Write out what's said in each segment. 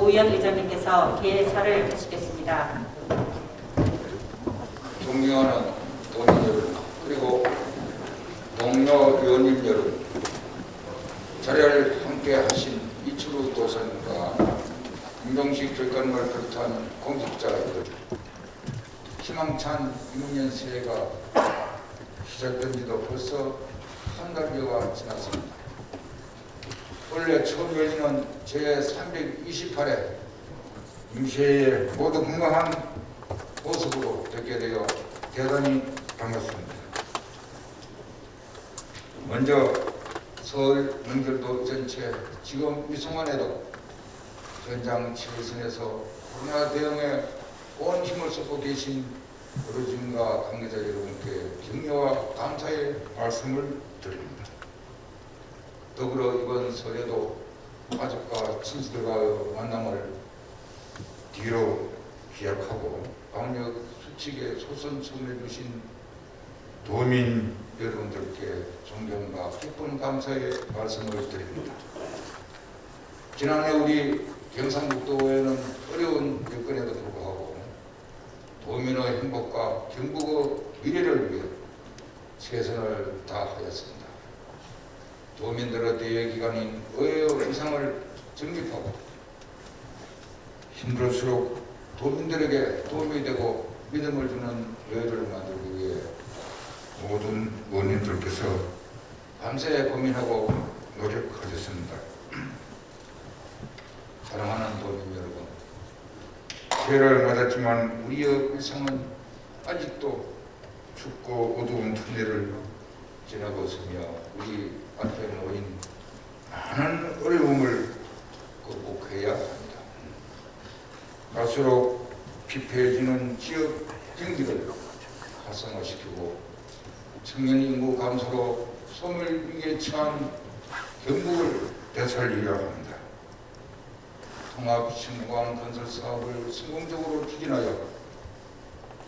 노희연 의장님께서 개사를 하시겠습니다. 존경하는 도민 여러분, 그리고 동료 의원님 여러분, 자리를 함께 하신 이철우 도사님과 임종식 절간을 비롯한 공직자들, 희망찬 6년 새해가 시작된 지도 벌써 한 달여가 지났습니다. 원래 처음 열리는 제328회 임시회에 모두 건강한 모습으로 뵙게 되어 대단히 반갑습니다. 먼저 서울 명절도 전체 지금 이 순간에도 현장 최선에서 코로나 대응에 온 힘을 쏟고 계신 의료진과 관계자 여러분께 격려와 감사의 말씀을 드립니다. 더불어 이번 설에도 가족과 친지들과의 만남을 뒤로 기약하고 방역 수칙에 소선처음해 주신 도민 여러분들께 존경과 깊은 감사의 말씀을 드립니다. 지난해 우리 경상북도에는 어려운 여건에도 불구하고 도민의 행복과 경북의 미래를 위해 최선을 다하였습니다. 도민들의 대외기관인 의회의 위상을 정립하고 힘들수록 도민들에게 도움이 되고 믿음을 주는 의회를 만들기 위해 모든 의원님들께서 밤새 고민하고 노력하셨습니다. 사랑하는 도민 여러분, 새해를 맞았지만 우리의 일상은 아직도 춥고 어두운 터널을 지나고 있으며 우리 앞에 놓인 많은 어려움을 극복해야 합니다. 갈수록 피폐해지는 지역 경기를 활성화시키고 청년 인구 감소로 소멸 위기에 처한 경북을 되살려야 합니다. 통합신공항 건설 사업을 성공적으로 추진하여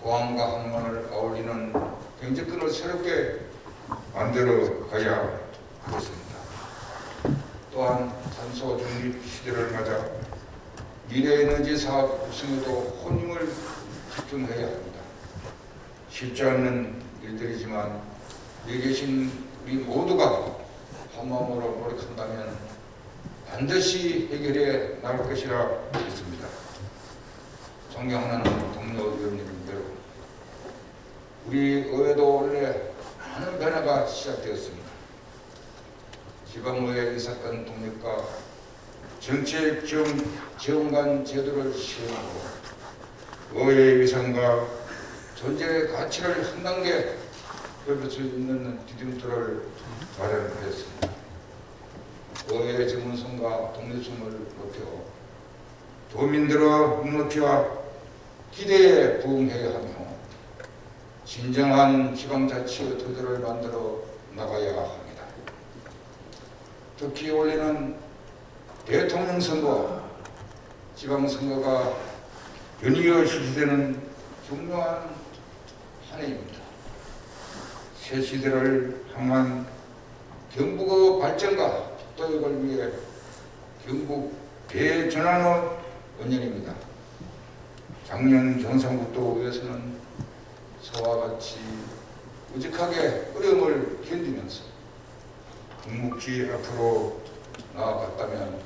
공항과 항만을 아울리는 경제권을 새롭게 만들어 가야 하겠습니다. 또한 탄소 중립 시대를 맞아 미래에너지 사업 육성에도 혼힘을 집중해야 합니다. 쉽지 않는 일들이지만 여기 계신 우리 모두가 한마음으로 노력한다면 반드시 해결해 나갈 것이라 믿습니다. 존경하는 동료 의원님 여러분, 우리 의회도 원래 많은 변화가 시작되었습니다. 지방의회 의사권 독립과 정책 지원관 제도를 시행하고 의회의 위상과 존재의 가치를 한 단계 넓힐 수 있는 디딤돌을 마련하였습니다. 의회 전문성과 독립성을 높여 도민들의 눈높이와 기대에 부응해야 하며 진정한 지방자치의 토대를 만들어 나가야 합니다. 특히 올해는 대통령 선거, 지방선거가 연이어 실시되는 중요한 한 해입니다. 새 시대를 향한 경북의 발전과 도약을 위해 경북 대전환의 원년입니다. 작년 경상북도에서는 서와 같이 우직하게 어려움을 견디면서 묵묵히 앞으로 나아갔다면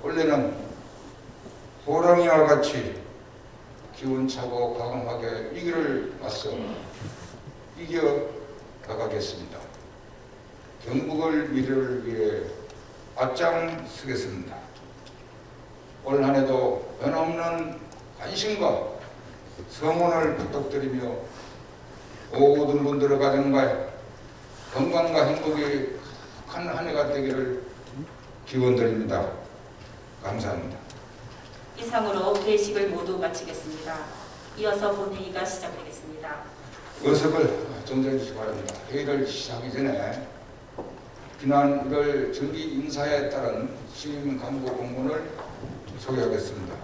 원래는 호랑이와 같이 기운차고 과감하게 이 길을 맞서 이겨 나가겠습니다. 경북을 미래를 위해 앞장서겠습니다. 올 한 해도 변함없는 관심과 성원을 부탁드리며 모든 분들의 가정과 건강과 행복이 한 해가 되기를 기원드립니다. 감사합니다. 이상으로 회식을 모두 마치겠습니다. 이어서 본회의가 시작되겠습니다. 의석을 정정해 주시기 바랍니다. 회의를 시작하기 전에 지난 1월 정기 인사에 따른 신임 간부 공문을 소개하겠습니다.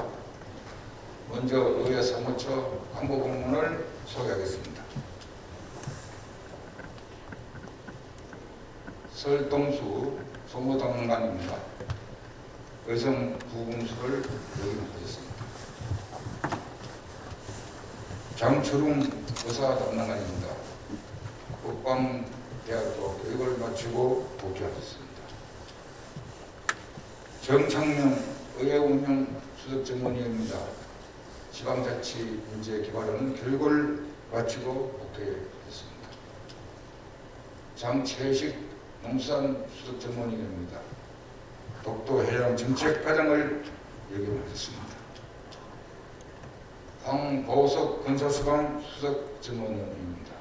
먼저 의회 사무처 간부 공문을 소개하겠습니다. 설동수 소무당관입니다. 여성 부공수를 역임하셨습니다. 장철웅 의사 담당관입니다. 국방대학교 교육을 마치고 복귀하셨습니다. 정창명 의회운영 수석전문위원입니다. 지방자치 인재개발원 교육을 마치고 복귀했습니다. 장채식 농수산 수석전문위원입니다. 독도해양정책과장을 역임하셨습니다. 황보석 건설소방 수석전문위원입니다.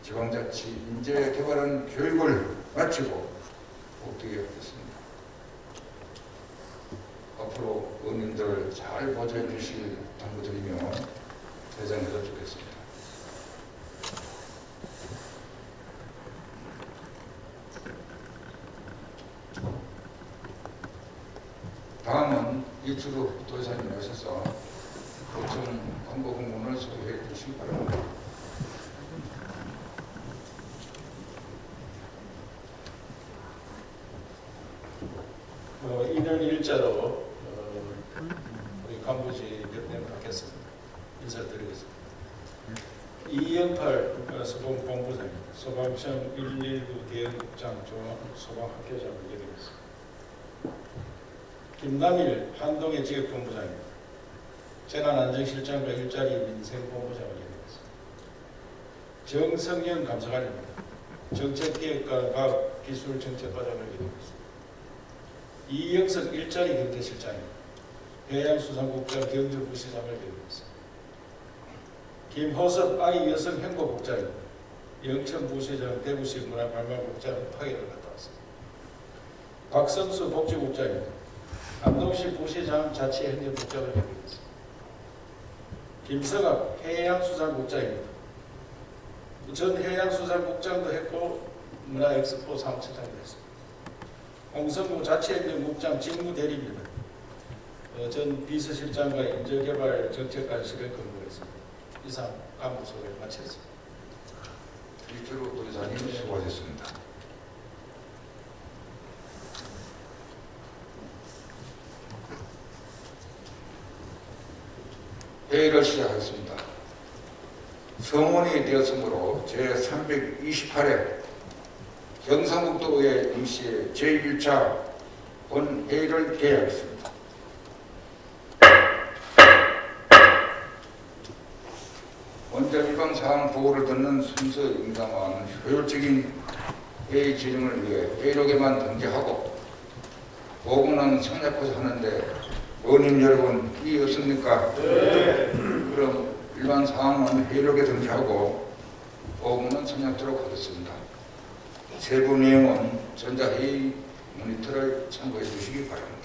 지방자치 인재개발원 교육을 마치고 복귀하셨습니다. 앞으로 의원님들 잘 보좌해 주실 당부드리며 퇴장해서 주겠습니다. 다음은 이철우 도지사님 오셔서 도청 광고 공문을 소개해 주시기 바랍니다. 이날 일자로 우리 간부지 몇 명 받겠습니다. 인사를 드리겠습니다. 이영팔 소방본부장입니다. 소방청 119 대응국장 소방학교장을 드리겠습니다. 김남일 한동의 지역본부장입니다. 재난안전실장과 일자리 민생본부장을 드리겠습니다. 정성현 감사관입니다. 정책기획과 과학기술정책과장을 드리겠습니다. 이영석 일자리 경제실장입니다. 해양수산국장 경제부시장을 드리겠습니다. 김호섭 아이 여성행보국장입니다. 영천부시장 대구시 문화관광국장 파견을 갔다 왔습니다. 박성수 복지국장입니다. 안동시 부시장 자치행정국장을 드리겠습니다. 김성학 해양수산국장입니다. 전 해양수산국장도 했고 문화엑스포 사무처장도 했습니다. 홍성구 자치행정국장 직무대리입니다. 전 비서실장과 인재개발 정책관실에 근무했습니다. 이상 간부 소개를 마치겠습니다. 이철우 도지사님 수고하셨습니다. 회의를 시작하겠습니다. 성원이 되었으므로 제328회 경상북도의회 임시 제1차 본회의를 개회하겠습니다. 먼저 일방사항 보고를 듣는 순서입니다만 효율적인 회의 진행을 위해 회의록에만 등재하고 보고는 생략하자 하는데 의원님 여러분 이해 없습니까? 네. 그럼 일반사항은 회의록에 등재하고 보고는 생략하도록 하겠습니다. 세부 내용은 전자회의 모니터를 참고해 주시기 바랍니다.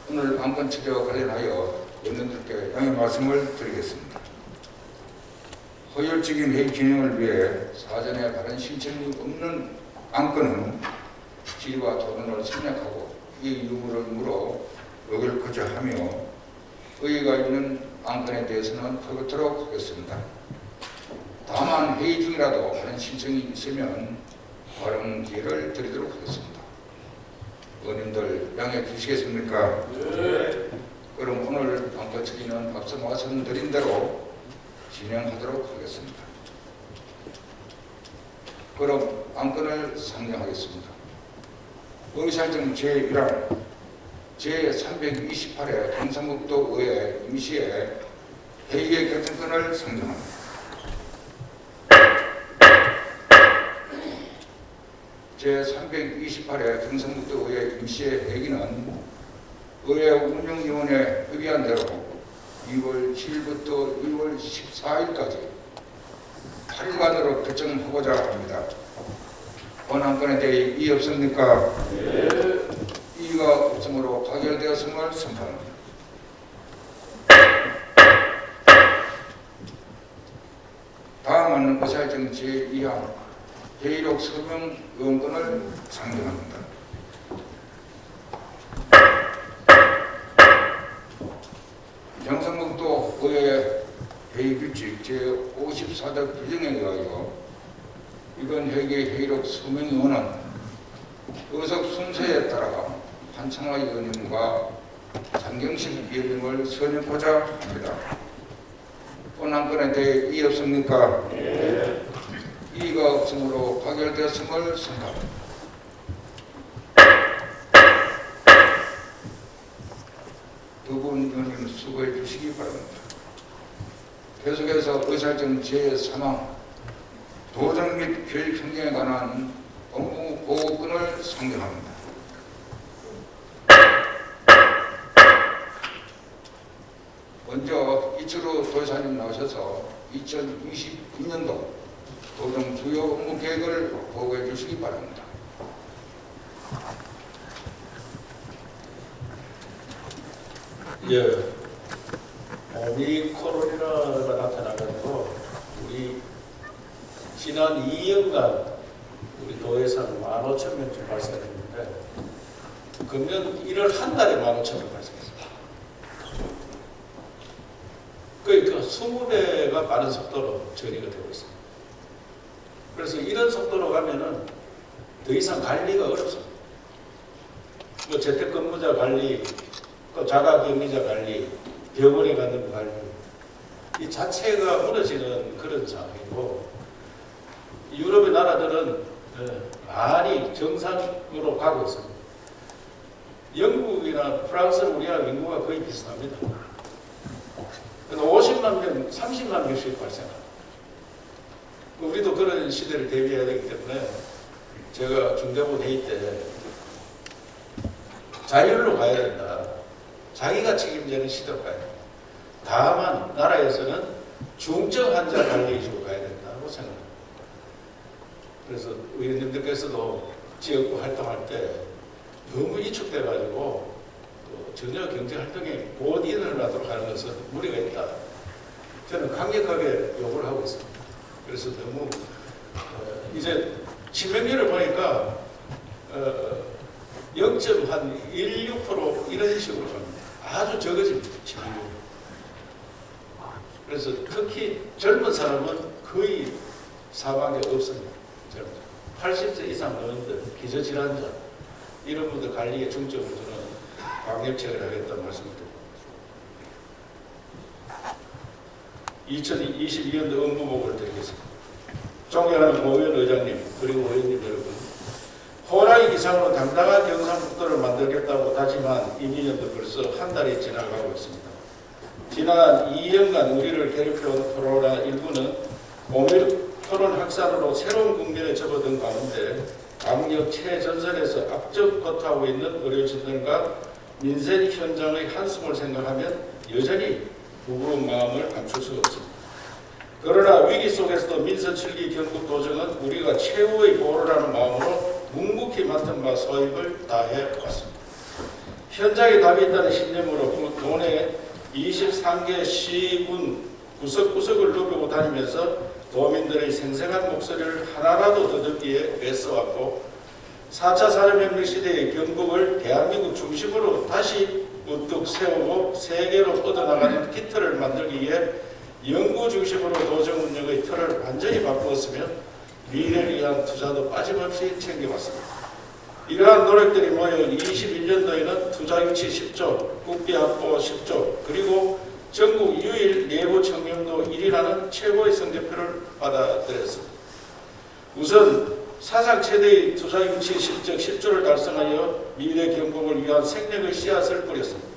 오늘 안건 처리와 관련하여 의원님들께 양해 말씀을 드리겠습니다. 효율적인 회의 진행을 위해 사전에 다른 신청이 없는 안건은 질의와 토론을 생략하고 이 이유를 물어 의결을 거절하며 의의가 있는 안건에 대해서는 풀도록 하겠습니다. 다만 회의 중이라도 다른 신청이 있으면 발언 기회를 드리도록 하겠습니다. 의원님들 양해 주시겠습니까? 네. 그럼 오늘 안건 처리는 앞서 말씀드린 대로 진행하도록 하겠습니다. 그럼 안건을 상정하겠습니다. 의사정 제1항 제328회 경상북도의회 임시회 회의의 결정권을 상정합니다. 제328회 경상북도의회 임시회 회의는 의회 운영위원회 의견 대로 2월 7일부터 2월 14일까지 8일간으로 결정하고자 합니다. 본 안건에 대해 이의 없습니까? 네. 이의가 없으므로 가결되었음을 선포합니다. 다음은 의사일정 제2항 회의록 서명 의원권을 상정합니다. 경상북도 의회 회의규칙 제54조 규정에 의하여 이번 회의의 회의록 서명 의원은 의석 순서에 따라 한창화 의원님과 장경식 의원님을 선임하고자 합니다. 한 건에 대해 이의 없습니까? 네. 이의가 없으므로 가결되었음을 생각합니다. 두 분 의원님 수고해 주시기 바랍니다. 계속해서 의사정 제3항 도정 및 교육 행정에 관한 업무 보고권을 상정합니다. 먼저 이철우 도지사님 나오셔서 2022년도 도정 주요 업무 계획을 보고해 주시기 바랍니다. 예, 오미크론이라가 나타나가지고 우리 지난 2년간 우리 도에서는 15,000명쯤 발생했는데 금년 1월 한 달에 15,000명 발생했습니다. 그러니까 20배가 빠른 속도로 처리가 되고 있습니다. 그래서 이런 속도로 가면은 더 이상 관리가 어렵습니다. 뭐 재택근무자 관리, 또 자가격리자 관리, 병원에 가는 관리, 이 자체가 무너지는 그런 상황이고, 유럽의 나라들은 많이 정상으로 가고 있습니다. 영국이나 프랑스는 우리와 인구가 거의 비슷합니다. 50만 명, 30만 명씩 발생합니다. 우리도 그런 시대를 대비해야 되기 때문에 제가 중대본 회의 때 자율로 가야 된다. 자기가 책임지는 시대로 가야 된다. 다만 나라에서는 중증 환자 관리 위주로 가야 된다고 생각합니다. 그래서 의원님들께서도 지역구 활동할 때 너무 이축돼가지고 전혀 경제활동에 못 일어나도록 하는 것은 무리가 있다. 저는 강력하게 요구를 하고 있습니다. 그래서 너무 이제 치명률을 보니까 0.16% 이런 식으로 갑니다. 아주 적어집니다. 치명률. 그래서 특히 젊은 사람은 거의 사망이 없습니다. 80세 이상 노인들, 기저질환자 이런 분들 관리에 중점을 두는 강력책을 하겠다는 말씀을 드립니다. 2022년도 업무보고를 드리겠습니다. 존경하는 고의원 의장님 그리고 의원님 여러분, 호랑이 기상으로 당당한 경상북도를 만들겠다고 다짐한 이민년도 벌써 한 달이 지나가고 있습니다. 지난 2년간 우리를 괴롭혀온 코로나 19는 오미크론 확산으로 새로운 국면에 접어든 가운데 방역 최전선에서 앞서거하고 있는 의료진들과 민생 현장의 한숨을 생각하면 여전히 무거운 마음을 감출 수가 없습니다. 그러나 위기 속에서도 민선 7기 경북 도정은 우리가 최후의 보루라는 마음으로 묵묵히 맡은 바 소임을 다해 왔습니다. 현장에 답이 있다는 신념으로 도내 23개 시군 구석구석을 누비고 다니면서 도민들의 생생한 목소리를 하나라도 더 듣기에 애써왔고 4차 산업혁명 시대의 경북을 대한민국 중심으로 다시 우뚝 세우고 세계로 뻗어나가는 기틀을 만들기 위해 연구 중심으로 도정 운영의 틀을 완전히 바꾸었으며 미래를 위한 투자도 빠짐없이 챙겨왔습니다. 이러한 노력들이 모여 21년도에는 투자유치 10조, 국비 확보 10조, 그리고 전국 유일 내부 청렴도 1위라는 최고의 성적표를 받아들였습니다. 우선 사상 최대의 투자유치 실적 10조를 달성하여 미래 경북을 위한 생명의 씨앗을 뿌렸습니다.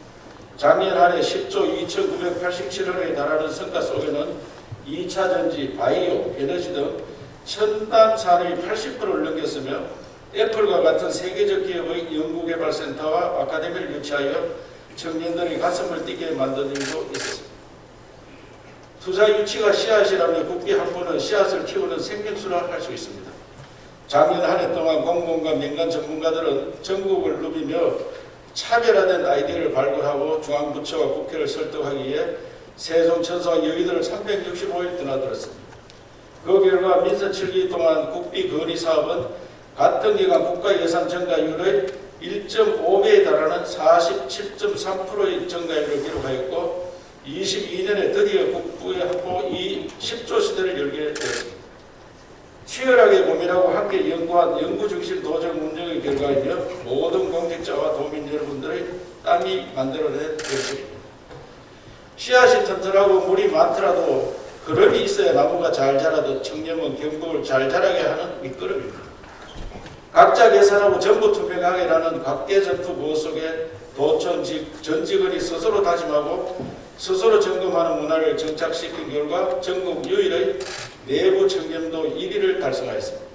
작년 한 해 10조 2,987원에 달하는 성과 속에는 2차 전지, 바이오, 에너지 등 첨단 산업이 80%를 넘겼으며 애플과 같은 세계적 기업의 연구개발센터와 아카데미를 유치하여 청년들의 가슴을 뛰게 만든 일도 있었습니다. 투자 유치가 씨앗이라면 국비 확보는 씨앗을 키우는 생명수라 할 수 있습니다. 작년 한 해 동안 공무원과 민간 전문가들은 전국을 누비며 차별화된 아이디어를 발굴하고 중앙부처와 국회를 설득하기 위해 세종 천사와 여의도를 365일 드나들었습니다. 그 결과 민선 7기 동안 국비 건의 사업은 같은 기간 국가 예산 증가율의 1.5배에 달하는 47.3%의 증가율을 기록하였고 22년에 드디어 국부의 확보 10조 시대를 열게 되었습니다. 치열하게 고민하고 함께 연구한 연구중심 도정 운영의 결과이며 모든 빤히 만들어낸 결실입니다. 씨앗이 튼튼하고 물이 많더라도 그름이 있어야 나무가 잘 자라듯 청렴은 경북을 잘 자라게 하는 밑거름입니다. 각자 계산하고 전부 투명하게라는 각계전투 모호 속에 도청 전직원이 스스로 다짐하고 스스로 점검하는 문화를 정착시킨 결과 전국 유일의 내부 청렴도 1위를 달성하였습니다.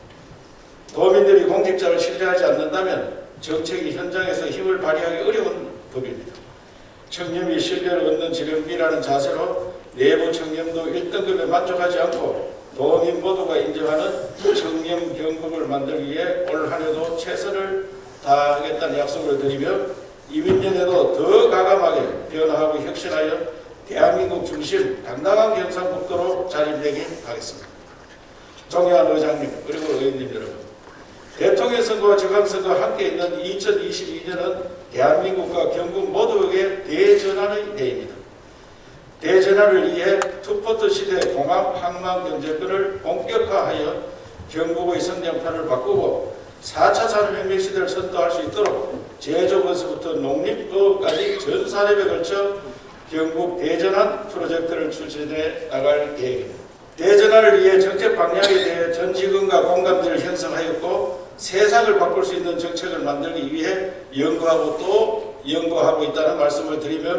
도민들이 공직자를 신뢰하지 않는다면 정책이 현장에서 힘을 발휘하기 어려운 법입니다. 청렴이 신뢰를 얻는 지름길이라는 자세로 내부 청렴도 1등급에 만족하지 않고 도민 모두가 인정하는 청렴 경북을 만들기 위해 올 한해도 최선을 다하겠다는 약속을 드리며 이민년에도 더 과감하게 변화하고 혁신하여 대한민국 중심 당당한 경상북도로 자리매김 하겠습니다. 정의한 의장님 그리고 의원님 여러분, 대통령 선거와 지방선거가 함께 있는 2022년은 대한민국과 경북 모두에게 대전환의 해입니다. 대전환을 위해 투포트 시대 공합 항만 경제권을 본격화하여 경북의 성장판을 바꾸고 4차 산업혁명 시대를 선도할 수 있도록 제조업에서부터 농림업까지 전 산업에 걸쳐 경북 대전환 프로젝트를 추진해 나갈 계획입니다. 대전환을 위해 정책 방향에 대해 전 직원과 공감대를 형성하였고 세상을 바꿀 수 있는 정책을 만들기 위해 연구하고 또 연구하고 있다는 말씀을 드리며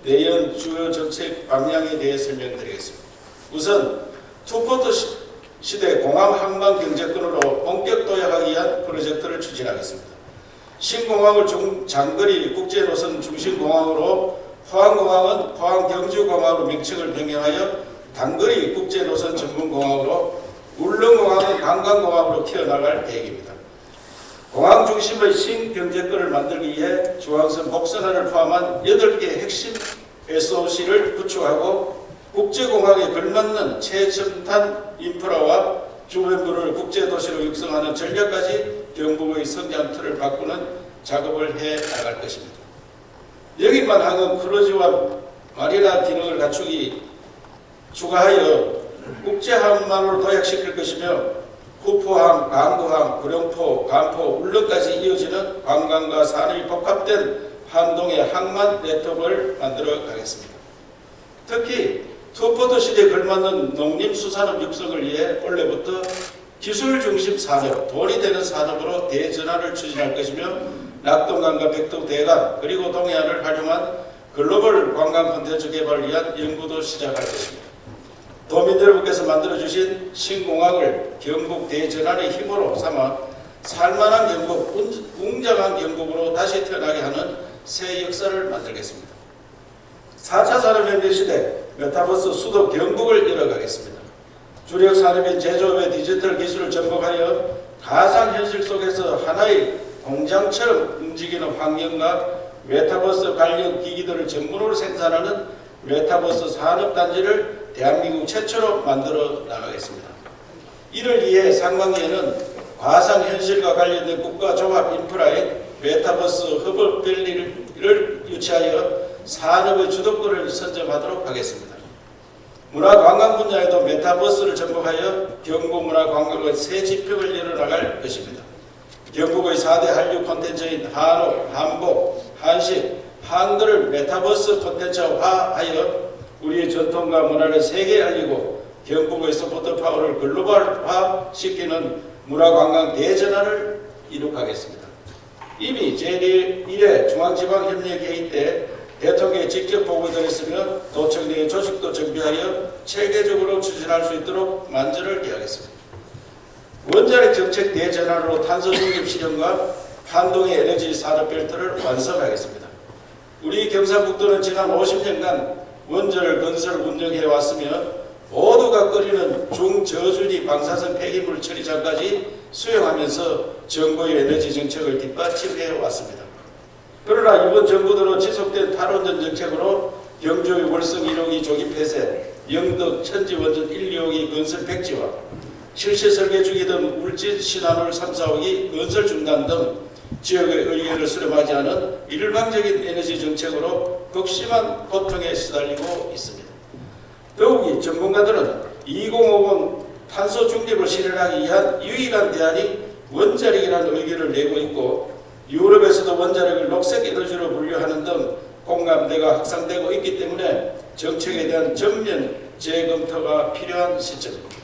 내년 주요 정책 방향에 대해 설명드리겠습니다. 우선 투포트 시대 공항 항만 경제권으로 본격 도약하기 위한 프로젝트를 추진하겠습니다. 신공항을 장거리 국제노선 중심공항으로 포항공항은 포항경주공항으로 명칭을 변경하여 단거리 국제노선 전문공항으로 울릉공항은 관광공항으로 키워나갈 계획입니다. 공항 중심의 신경제권을 만들기 위해 중앙선 복선화를 포함한 8개 핵심 SOC를 구축하고 국제공항에 걸맞는 최첨단 인프라와 주변부를 국제도시로 육성하는 전략까지 경북의 성장틀을 바꾸는 작업을 해 나갈 것입니다. 여기만 항은 크루즈와 마리나 기능을 갖추기 추가하여 국제항만으로 도약시킬 것이며 후포항, 강구항, 구룡포, 간포, 울릉까지 이어지는 관광과 산업이 복합된 한동의 항만 네트워크를 만들어 가겠습니다. 특히 투포트 시대에 걸맞는 농림수산업 육성을 위해 올해부터 기술 중심 산업, 돈이 되는 산업으로 대전환을 추진할 것이며 낙동강과 백두대간 그리고 동해안을 활용한 글로벌 관광 콘텐츠 개발을 위한 연구도 시작할 것입니다. 도민 여러분께서 만들어주신 신공항을 경북 대전환의 힘으로 삼아 살만한 경북, 웅장한 경북으로 다시 태어나게 하는 새 역사를 만들겠습니다. 4차 산업혁명 시대 메타버스 수도 경북을 열어가겠습니다. 주력 산업인 제조업의 디지털 기술을 접목하여 가상현실 속에서 하나의 공장처럼 움직이는 환경과 메타버스 관련 기기들을 전문으로 생산하는 메타버스 산업단지를 대한민국 최초로 만들어 나가겠습니다. 이를 위해 상반기에는 가상현실과 관련된 국가 종합 인프라인 메타버스 허브밸리를 유치하여 산업의 주도권을 선점하도록 하겠습니다. 문화관광 분야에도 메타버스를 접목하여 경북문화관광의 새 지평을 열어나갈 것입니다. 경북의 4대 한류 콘텐츠인 한옥, 한복, 한식, 한글을 메타버스 콘텐츠화하여 우리의 전통과 문화를 세계에 알리고 경북의 소프트 파워를 글로벌화시키는 문화관광 대전환을 이룩하겠습니다. 이미 제1회 중앙지방협력 회의 때 대통령에 직접 보고드렸으며 도청 내 조직도 정비하여 체계적으로 추진할 수 있도록 만전을 기하겠습니다. 원자력 정책 대전환으로 탄소 중립 실현과 한동의 에너지 산업 벨트를 완성하겠습니다. 우리 경상북도는 지난 50년간 원전을 건설 운영해 왔으며 모두가 끓이는 중저준위 방사성 폐기물 처리장까지 수용하면서 정부의 에너지 정책을 뒷받침해 왔습니다. 그러나 이번 정부 들어 지속된 탈원전 정책으로 경주의 월성 1호기 조기 폐쇄, 영덕 천지원전 1, 2호기 건설 백지화, 실시 설계 중이 등 울진 신한울 3, 4호기 건설 중단 등 지역의 의견을 수렴하지 않은 일방적인 에너지 정책으로 극심한 고통에 시달리고 있습니다. 더욱이 전문가들은 2050 탄소 중립을 실현하기 위한 유일한 대안이 원자력이라는 의견을 내고 있고 유럽의 정부에서도 원자력을 녹색 에너지로 분류하는 등 공감대가 확산되고 있기 때문에 정책에 대한 전면 재검토가 필요한 시점입니다.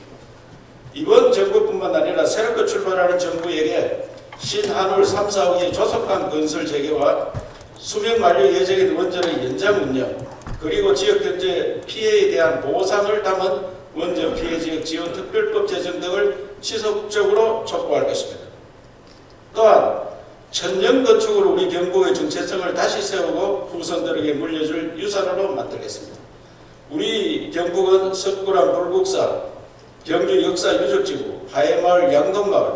이번 정부뿐만 아니라 새롭게 출발하는 정부에게 신한울 3, 4호기의 조속한 건설 재개와 수명 만료 예정인 원전의 연장 운영, 그리고 지역경제 피해에 대한 보상을 담은 원전 피해 지역 지원 특별법 제정 등을 지속적으로 촉구할 것입니다. 또한 천년 건축으로 우리 경북의 정체성을 다시 세우고 후손들에게 물려줄 유산으로 만들겠습니다. 우리 경북은 석굴암 불국사, 경주 역사 유적지구, 하회마을 양동마을,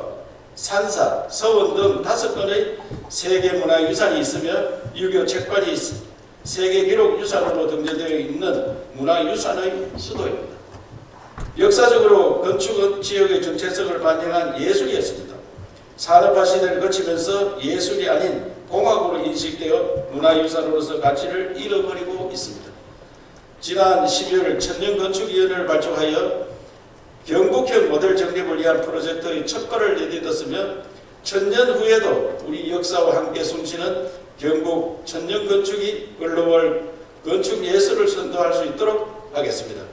산사, 서원 등 5건의 세계문화유산이 있으며 유교 책관이 세계기록유산으로 등재되어 있는 문화유산의 수도입니다. 역사적으로 건축은 지역의 정체성을 반영한 예술이었습니다. 산업화 시대를 거치면서 예술이 아닌 공학으로 인식되어 문화유산으로서 가치를 잃어버리고 있습니다. 지난 12월 천년건축위원회를 발족하여 경북형 모델 정립을 위한 프로젝트의 첫발을 내딛었으며 천년 후에도 우리 역사와 함께 숨쉬는 경북 천년건축이 글로벌 건축예술을 선도할 수 있도록 하겠습니다.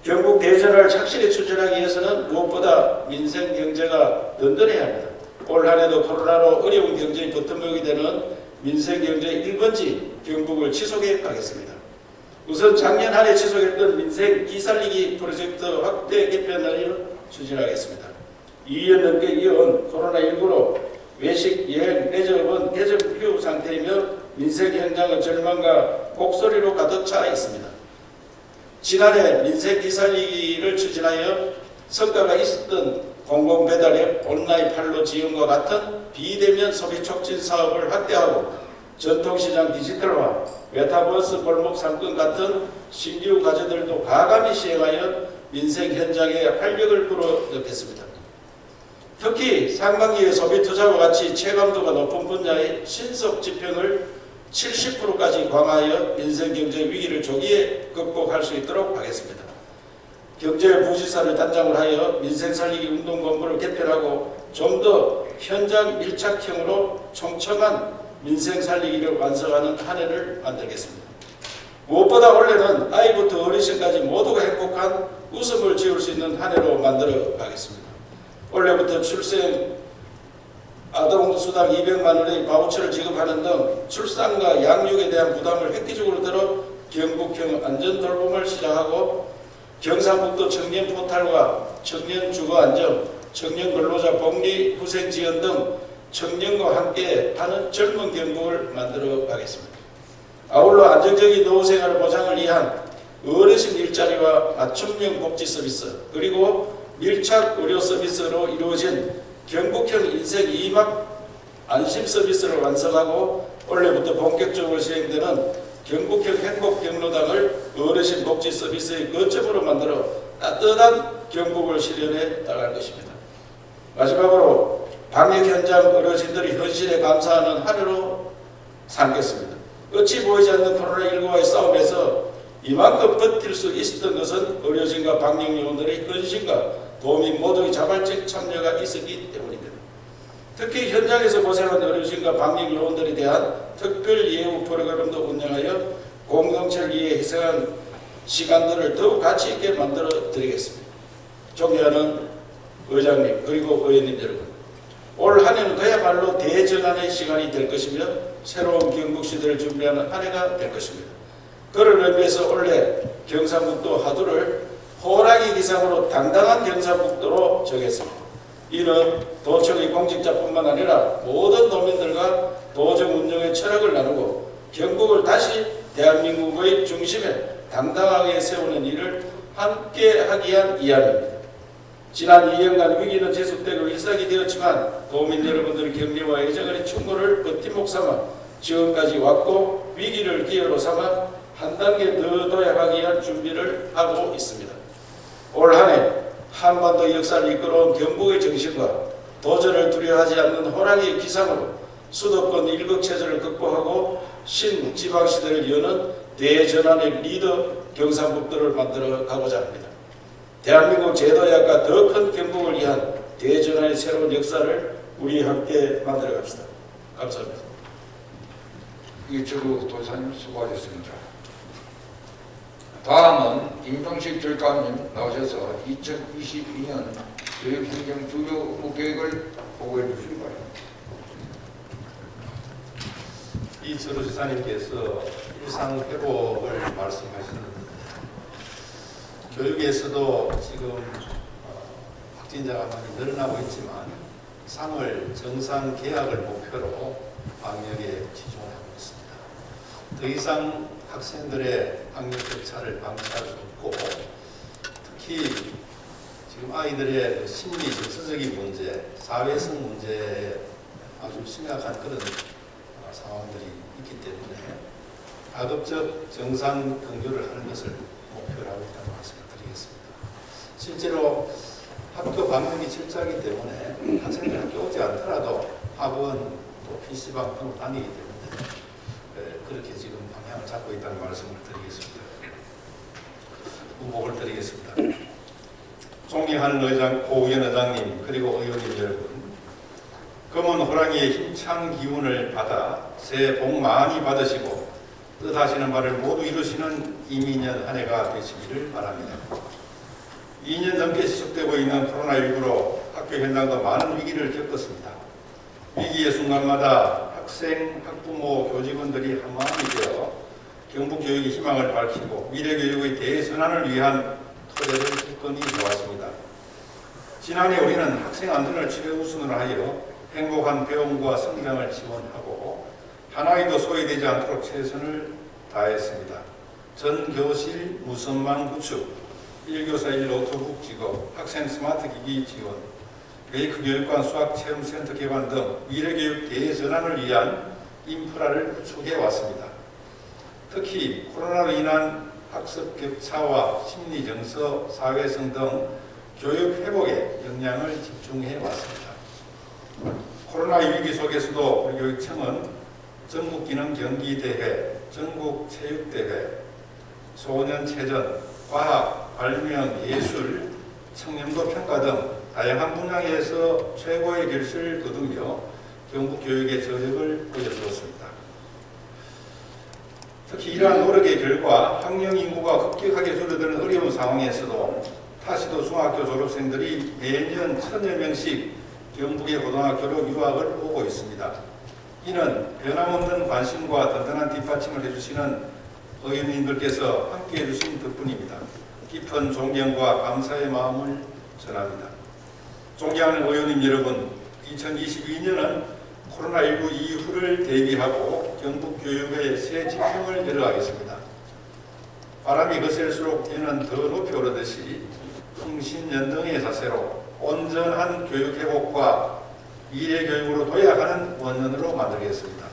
경북 대전을 착실히 추진하기 위해서는 무엇보다 민생 경제가 든든해야 합니다. 올 한해도 코로나로 어려운 경제의 버팀목이 되는 민생 경제 1번지 경북을 지속해 가겠습니다. 우선 작년 한해 지속했던 민생 기살리기 프로젝트 확대 개편을 추진하겠습니다. 2년 넘게 이어온 코로나19로 외식, 여행, 레저업은 개점 휴 상태이며 민생 현장은 절망과 곡소리로 가득 차 있습니다. 지난해 민생 기살리기를 추진하여 성과가 있었던 공공배달앱, 온라인 판로 지원과 같은 비대면 소비 촉진 사업을 확대하고 전통시장 디지털화, 메타버스 골목 상권 같은 신규 과제들도 과감히 시행하여 민생 현장에 활력을 불어넣겠습니다. 특히 상반기의 소비 투자와 같이 체감도가 높은 분야의 신속 집행을 70%까지 강화하여 민생 경제 위기를 조기에 극복할 수 있도록 하겠습니다. 경제부지사를 단장을 하여 민생 살리기 운동본부를 개편하고 좀 더 현장 밀착형으로 촘촘한 민생 살리기를 완성하는 한 해를 만들겠습니다. 무엇보다 올해는 아이부터 어르신까지 모두가 행복한 웃음을 지을 수 있는 한 해로 만들어 가겠습니다. 올해부터 출생 아동수당 200만 원의 바우처를 지급하는 등 출산과 양육에 대한 부담을 획기적으로 들어 경북형 안전돌봄을 시작하고 경상북도 청년 포탈과 청년 주거 안정, 청년 근로자 복리 후생 지원 등 청년과 함께 하는 젊은 경북을 만들어 가겠습니다. 아울러 안정적인 노후 생활 보장을 위한 어르신 일자리와 맞춤형 복지 서비스 그리고 밀착 의료 서비스로 이루어진 경북형 인생 2막 안심 서비스를 완성하고 올해부터 본격적으로 시행되는 경북형 행복 경로당을 어르신 복지 서비스의 거점으로 만들어 따뜻한 경북을 실현해 나갈 것입니다. 마지막으로 방역 현장 어르신들이 현실에 감사하는 한 해로 삼겠습니다. 끝이 보이지 않는 코로나19와의 싸움에서 이만큼 버틸 수 있었던 것은 의료진과 방역 요원들의 헌신과 도민 모두의 자발적 참여가 있었기 때문입니다. 특히 현장에서 고생한 의료진과 방역 요원들에 대한 특별 예우 프로그램도 운영하여 공동체를 위해 희생한 시간들을 더욱 가치 있게 만들어 드리겠습니다. 존경하는 의장님 그리고 의원님 여러분, 올 한 해는 그야말로 대전환의 시간이 될 것이며 새로운 경북시대를 준비하는 한 해가 될 것입니다. 그런 의미에서 올해 경상북도 하두를 호랑이 기상으로 당당한 경상북도로 정했습니다. 이는 도청의 공직자뿐만 아니라 모든 도민들과 도정 운영의 철학을 나누고 경북을 다시 대한민국의 중심에 당당하게 세우는 일을 함께 하기 위한 이야기입니다. 지난 2년간 위기는 지속되고 일상이 되었지만 도민 여러분들의 격려와 애정의 충고를 버팀목 삼아 지금까지 왔고 위기를 기회로 삼아 한 단계 더 도약하기 위한 준비를 하고 있습니다. 올 한 해 한반도 역사를 이끌어온 경북의 정신과 도전을 두려워하지 않는 호랑이의 기상으로 수도권 일극체제를 극복하고 신지방시대를 여는 대전환의 리더 경상북도를 만들어 가고자 합니다. 대한민국 제도약과 더 큰 경북을 위한 대전환의 새로운 역사를 우리 함께 만들어 갑시다. 감사합니다. 이철우 도사님 수고하셨습니다. 다음은 임종식 절감님 나오셔서 2022년 교육행정 주요 업무 계획을 보고해 주시기 바랍니다. 이철우 지사님께서 일상 회복을 말씀하셨는데 교육에서도 지금 확진자가 많이 늘어나고 있지만 3월 정상 개학을 목표로 방역에 치중하고 있습니다. 더 이상 학생들의 학력 격차를 방치할 수 없고 특히 지금 아이들의 그 심리 정서적인 문제, 사회성 문제에 아주 심각한 그런 상황들이 있기 때문에 가급적 정상 등교를 하는 것을 목표로 하고 있다는 말씀을 드리겠습니다. 실제로 학교 방역이 철저하기 때문에 학생들이 학교 오지 않더라도 학원 또 PC방 등을 다니기 때문에 그렇게 지금 방향을 잡고 있다는 말씀을 드리겠습니다. 문복을 드리겠습니다. 존경하는 의장, 고의원 의장님 그리고 의원님 여러분, 검은 호랑이의 힘찬 기운을 받아 새해 복 많이 받으시고 뜻하시는 바를 모두 이루시는 이민년 한 해가 되시기를 바랍니다. 2년 넘게 지속되고 있는 코로나19로 학교 현장도 많은 위기를 겪었습니다. 위기의 순간마다 학생, 학부모, 교직원들이 한마음이 되어 경북교육의 희망을 밝히고 미래교육의 대전환을 위한 토대를 굳건히 놓았습니다. 지난해 우리는 학생 안전을 최우선으로 하여 행복한 배움과 성장을 지원하고 한 아이도 소외되지 않도록 최선을 다했습니다. 전 교실 무선망 구축, 1교사 1노트북 지급, 학생 스마트 기기 지원, 베이크 교육관 수학체험센터 개관 등 미래교육 대전환을 위한 인프라를 구축해 왔습니다. 특히 코로나로 인한 학습 격차와 심리 정서, 사회성 등 교육 회복에 역량을 집중해 왔습니다. 코로나 위기 속에서도 우리 교육청은 전국 기능 경기 대회, 전국 체육 대회, 소년체전, 과학, 발명, 예술, 청년도 평가 등 다양한 분야에서 최고의 결실을 거두며 경북 교육의 저력을 보여주었습니다. 특히 이러한 노력의 결과 학령 인구가 급격하게 줄어드는 어려운 상황에서도 타시도 중학교 졸업생들이 매년 1000여 명씩 경북의 고등학교로 유학을 오고 있습니다. 이는 변함없는 관심과 든든한 뒷받침을 해주시는 의원님들께서 함께해 주신 덕분입니다. 깊은 존경과 감사의 마음을 전합니다. 존경하는 의원님 여러분, 2022년은 코로나19 이후를 대비하고 경북교육의 새 지평을 열어가겠습니다. 바람이 거셀수록 해는 더 높이 오르듯이 흥신연등의 자세로 온전한 교육 회복과 미래 교육으로 도약하는 원년으로 만들겠습니다.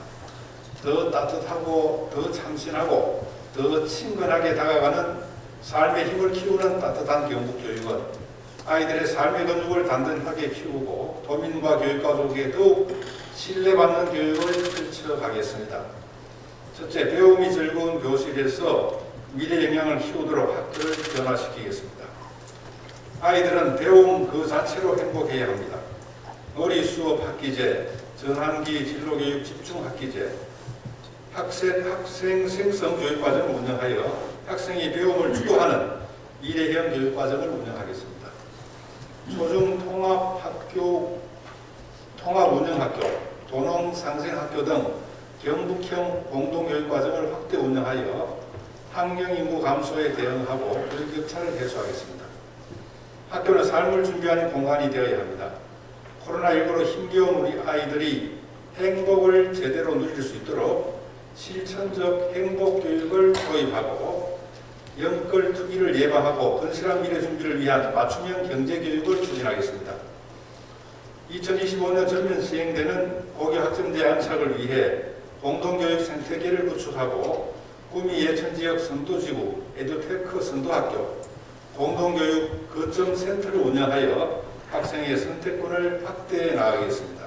더 따뜻하고 더 참신하고 더 친근하게 다가가는 삶의 힘을 키우는 따뜻한 경북교육은 아이들의 삶의 건축을 단단하게 키우고 도민과 교육가족에게 더욱 신뢰받는 교육을 펼쳐가겠습니다. 첫째, 배움이 즐거운 교실에서 미래 역량을 키우도록 학교를 변화시키겠습니다. 아이들은 배움 그 자체로 행복해야 합니다. 놀이 수업 학기제, 전환기 진로교육 집중 학기제, 학생 생성 교육과정을 운영하여 학생이 배움을 주도하는 미래형 교육과정을 운영하겠습니다. 초중 통합 운영학교, 도농 상생학교 등 경북형 공동교육과정을 확대 운영하여 학령 인구 감소에 대응하고 교육 격차를 해소하겠습니다. 학교는 삶을 준비하는 공간이 되어야 합니다. 코로나19로 힘겨운 우리 아이들이 행복을 제대로 누릴 수 있도록 실천적 행복교육을 도입하고 영끌 투기를 예방하고 건실한 미래 준비를 위한 맞춤형 경제교육을 추진하겠습니다. 2025년 전면 시행되는 고교 학점제 안착을 위해 공동교육 생태계를 구축하고 구미 예천지역 선도지구 에듀테크 선도학교 공동교육 거점 센터를 운영하여 학생의 선택권을 확대해 나가겠습니다.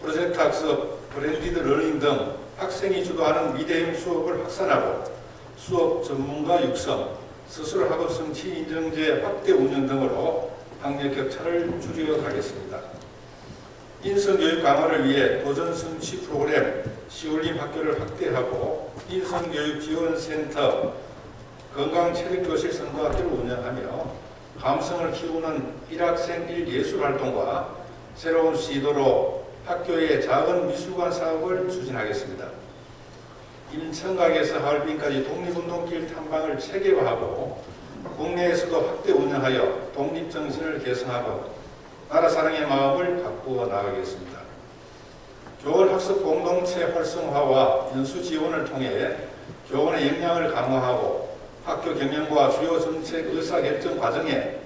프로젝트 학습, 브랜디드 러닝 등 학생이 주도하는 미래형 수업을 확산하고 수업 전문가 육성, 스스로 학업 성취 인정제 확대 운영 등으로 학력 격차를 줄여 가겠습니다. 인성교육 강화를 위해 도전 성취 프로그램 시올림 학교를 확대하고 인성교육지원센터 건강체력교실 선도학교를 운영하며 감성을 키우는 1학생 1예술활동과 새로운 시도로 학교의 작은 미술관 사업을 추진하겠습니다. 인천각에서 하얼빈까지 독립운동길 탐방을 체계화하고 국내에서도 확대 운영하여 독립정신을 개성하고 나라 사랑의 마음을 가꾸어 나가겠습니다. 교원학습 공동체 활성화와 연수 지원을 통해 교원의 역량을 강화하고 학교 경영과 주요 정책 의사결정 과정에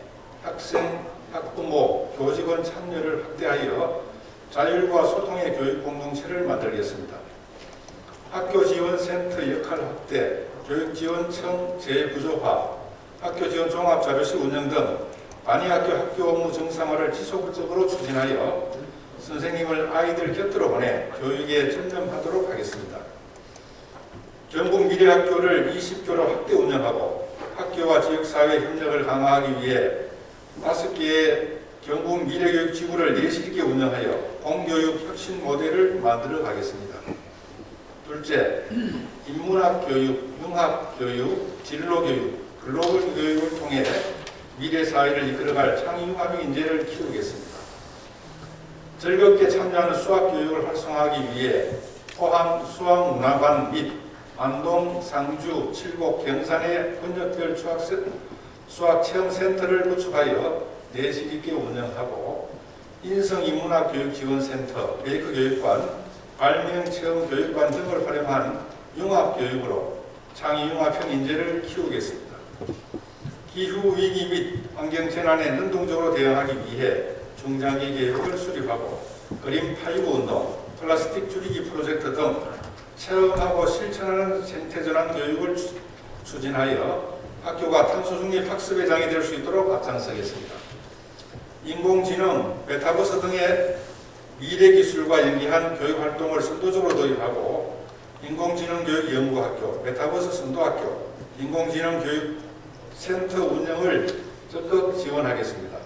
학생, 학부모, 교직원 참여를 확대하여 자율과 소통의 교육 공동체를 만들겠습니다. 학교지원센터 역할 확대, 교육지원청 재구조화, 학교지원 종합자료실 운영 등 반이학교 학교 업무 정상화를 지속적으로 추진하여 선생님을 아이들 곁으로 보내 교육에 전념하도록 하겠습니다. 경북 미래학교를 20교로 확대 운영하고 학교와 지역사회 협력을 강화하기 위해 5개의 경북 미래교육지구를 내실있게 운영하여 공교육 혁신 모델을 만들어 가겠습니다. 둘째, 인문학교육, 융합교육, 진로교육, 글로벌 교육을 통해 미래사회를 이끌어갈 창의융합의 인재를 키우겠습니다. 즐겁게 참여하는 수학교육을 활성화하기 위해 포항 수학문화관 및 안동, 상주, 칠곡, 경산의 번역별 수학체험센터를 구축하여 내실있게 운영하고 인성인문학교육지원센터, 메이크교육관, 발명체험교육관 등을 활용한 융합교육으로 창의융합형 인재를 키우겠습니다. 기후위기 및 환경재난에 능동적으로 대응하기 위해 중장기 계획을 수립하고 그린5 운동, 플라스틱 줄이기 프로젝트 등 체험하고 실천하는 생태전환 교육을 추진하여 학교가 탄소 중립 학습의 장이 될 수 있도록 앞장서겠습니다. 인공지능, 메타버스 등의 미래기술과 연계한 교육활동을 선도적으로 도입하고 인공지능 교육 연구학교, 메타버스 선도학교, 인공지능 교육센터 운영을 적극 지원하겠습니다.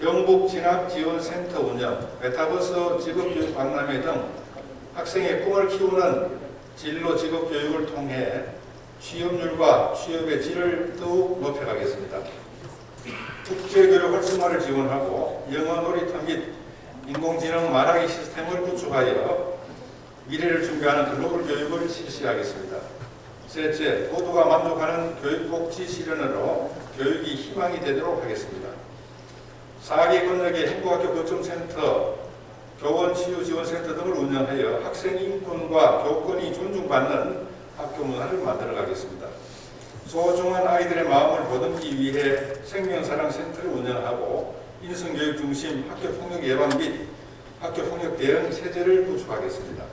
경북진학지원센터 운영, 메타버스 직업교육 박람회 등 학생의 꿈을 키우는 진로 직업교육을 통해 취업률과 취업의 질을 더욱 높여가겠습니다. 국제교류 활성화를 지원하고 영어 놀이터 및 인공지능 말하기 시스템을 구축하여 미래를 준비하는 글로벌 교육을 실시하겠습니다. 셋째, 모두가 만족하는 교육복지 실현으로 교육이 희망이 되도록 하겠습니다. 4개 권역의 행복학교 거점센터, 교원치유지원센터 등을 운영하여 학생 인권과 교권이 존중받는 학교 문화를 만들어 가겠습니다. 소중한 아이들의 마음을 보듬기 위해 생명사랑센터를 운영하고 인성교육 중심 학교폭력 예방 및 학교폭력 대응 체제를 구축하겠습니다.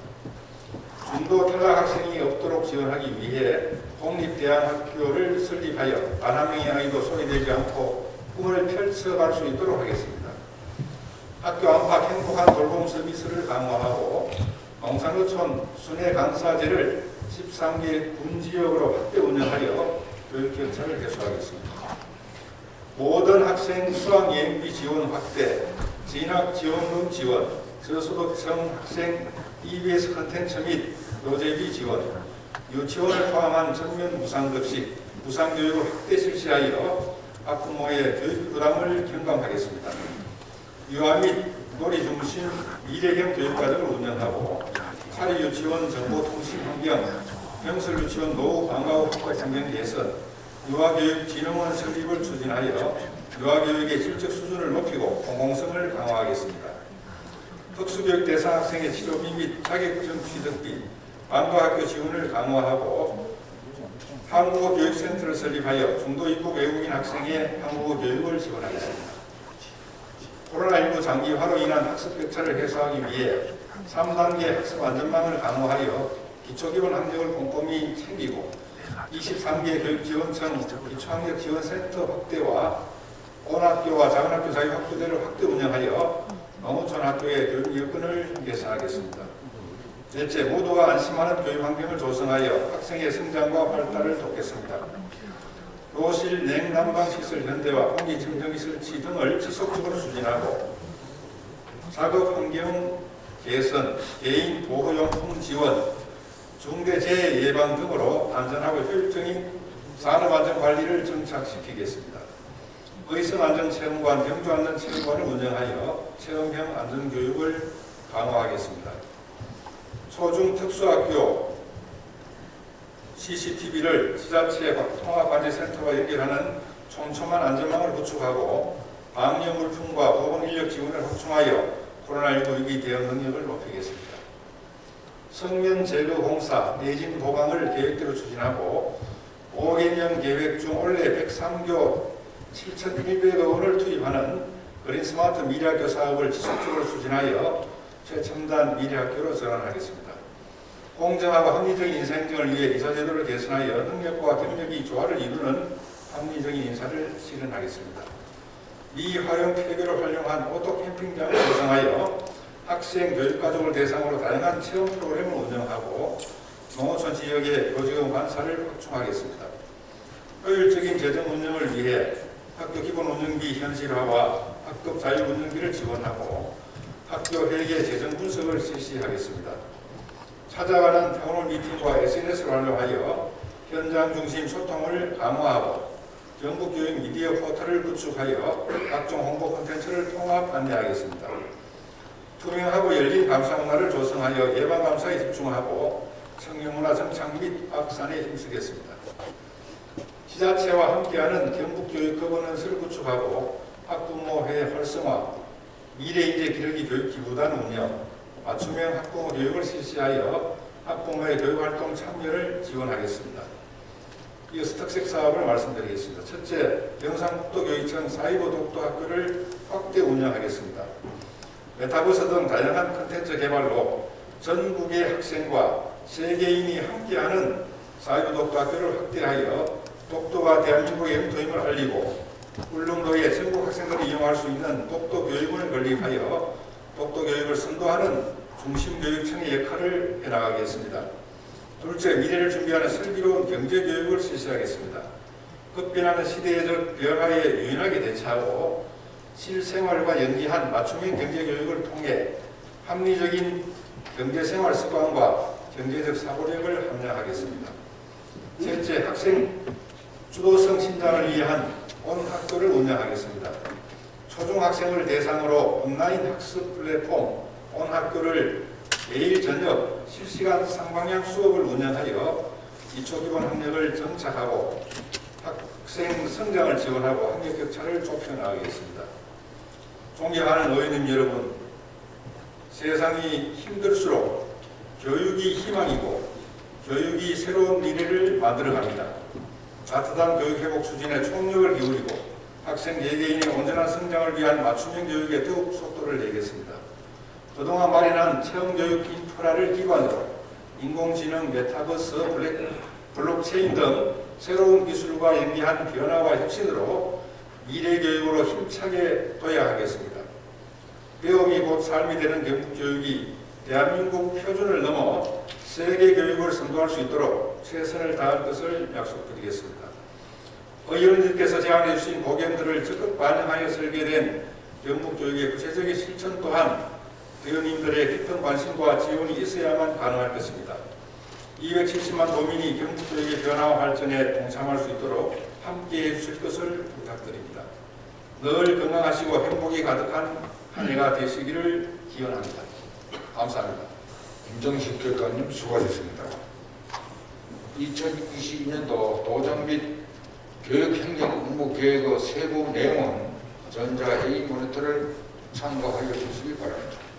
중도 탈락 학생이 없도록 지원하기 위해 공립대안학교를 설립하여 단 한 명의 아이도 소외되지 않고 꿈을 펼쳐갈 수 있도록 하겠습니다. 학교 안팎 행복한 돌봄 서비스를 강화하고 농산어촌 순회 강사제를 13개 군지역으로 확대 운영하여 교육 격차를 해소하겠습니다. 모든 학생 수학여행비 지원 확대, 진학지원금 지원, 저소득층 학생 EBS 콘텐츠 및 교재비 지원, 유치원을 포함한 전면 무상급식, 무상교육을 확대 실시하여 학부모의 교육 부담을 경감하겠습니다. 유아 및 놀이 중심 미래형 교육과정을 운영하고 사립유치원 정보통신 환경, 병설유치원 노후 방과후 학과 환경 개선, 유아교육진흥원 설립을 추진하여 유아교육의 질적 수준을 높이고 공공성을 강화하겠습니다. 특수교육 대상 학생의 치료비 및 자격증 취득비, 방과학교 지원을 강화하고 한국어 교육센터를 설립하여 중도 입국 외국인 학생의 한국어 교육을 지원하겠습니다. 코로나19 장기화로 인한 학습 격차를 해소하기 위해 3단계 학습 안전망을 강화하여 기초기본 학력을 꼼꼼히 챙기고 23개 교육지원청 기초학력 지원센터 확대와 온학교와 작은학교 자유학교대를 확대 운영하여 농어촌 학교의 교육 여건을 개선하겠습니다. 넷째, 모두가 안심하는 교육 환경을 조성하여 학생의 성장과 발달을 돕겠습니다. 교실 냉난방시설 현대화, 공기청정기 설치 등을 지속적으로 추진하고 작업 환경 개선, 개인 보호용품 지원, 중대재해 예방 등으로 안전하고 효율적인 산업안전관리를 정착시키겠습니다. 의성안전체험관, 경주안전체험관을 운영하여 체험형 안전교육을 강화하겠습니다. 초중특수학교 CCTV를 지자체 통합관제센터와 연결하는 촘촘한 안전망을 구축하고 방역물품과 보건인력 지원을 확충하여 코로나19 위기 대응 능력을 높이겠습니다. 성면 제거 공사, 내진 보강을 계획대로 추진하고 5개년 계획 중 올해 103교 7,100억 원을 투입하는 그린 스마트 미래학교 사업을 지속적으로 추진하여 최첨단 미래학교로 전환하겠습니다. 공정하고 합리적인 인사 행정을 위해 이사제도를 개선하여 능력과 경력이 조화를 이루는 합리적인 인사를 실현하겠습니다. 미활용 폐교를 활용한 오토 캠핑장을 구성하여 학생, 교육가족을 대상으로 다양한 체험 프로그램을 운영하고 농어촌 지역의 교직원 관사를 확충하겠습니다. 효율적인 재정 운영을 위해 학교 기본 운영비 현실화와 학급 자율 운영비를 지원하고 학교 회계 재정 분석을 실시하겠습니다. 찾아가는 타운홀 미팅과 SNS를 활용하여 현장 중심 소통을 강화하고 전국교육 미디어 포털을 구축하여 각종 홍보 콘텐츠를 통합 안내하겠습니다. 투명하고 열린 감사문화를 조성하여 예방감사에 집중하고 청년문화 정착 및 확산에 힘쓰겠습니다. 지자체와 함께하는 경북교육 거버넌스를 구축하고 학부모회 활성화, 미래인재 기러기 교육기부단 운영, 맞춤형 학부모 교육을 실시하여 학부모의 교육활동 참여를 지원하겠습니다. 이어서 특색 사업을 말씀드리겠습니다. 첫째, 경상북도교육청 사이버 독도학교를 확대 운영하겠습니다. 메타버스 등 다양한 콘텐츠 개발로 전국의 학생과 세계인이 함께하는 사이버 독도학교를 확대하여 독도가 대한민국의 영토임을 알리고 울릉도에 전국 학생들이 이용할 수 있는 독도교육원을 건립하여 독도교육을 선도하는 중심교육청의 역할을 해나가겠습니다. 둘째, 미래를 준비하는 슬기로운 경제교육을 실시하겠습니다. 급변하는 시대적 변화에 유연하게 대처하고 실생활과 연계한 맞춤형 경제교육을 통해 합리적인 경제생활 습관과 경제적 사고력을 함양하겠습니다. 셋째, 학생 주도성 신장을 위한 온학교를 운영하겠습니다. 초중학생을 대상으로 온라인 학습 플랫폼 온학교를 매일 저녁 실시간 쌍방향 수업을 운영하여 기초기본 학력을 정착하고 학생 성장을 지원하고 학력 격차를 좁혀나가겠습니다. 존경하는 의원님 여러분, 세상이 힘들수록 교육이 희망이고 교육이 새로운 미래를 만들어갑니다. 따뜻한 교육회복 추진에 총력을 기울이고 학생 개개인의 온전한 성장을 위한 맞춤형 교육에 더욱 속도를 내겠습니다. 그동안 마련한 체험교육 인프라를 기반으로 인공지능, 메타버스, 블록체인 등 새로운 기술과 연계한 변화와 혁신으로 미래교육으로 힘차게 도약하겠습니다. 배움이 곧 삶이 되는 경북교육이 대한민국 표준을 넘어 세계교육을 선도할 수 있도록 최선을 다할 것을 약속드리겠습니다. 의원님께서 제안해 주신 고견들을 적극 반영하여 설계된 경북교육의 구체적인 실천 또한 의원님들의 깊은 관심과 지원이 있어야만 가능할 것입니다. 270만 도민이 경북교육의 변화와 발전에 동참할 수 있도록 함께해 주실 것을 부탁드립니다. 늘 건강하시고 행복이 가득한 한 해가 되시기를 기원합니다. 감사합니다. 김정식 교육관님 수고하셨습니다. 2022년도 도정 및 교육행정 업무 계획의 세부 내용은 전자회의 모니터를 참고하여 주시기 바랍니다.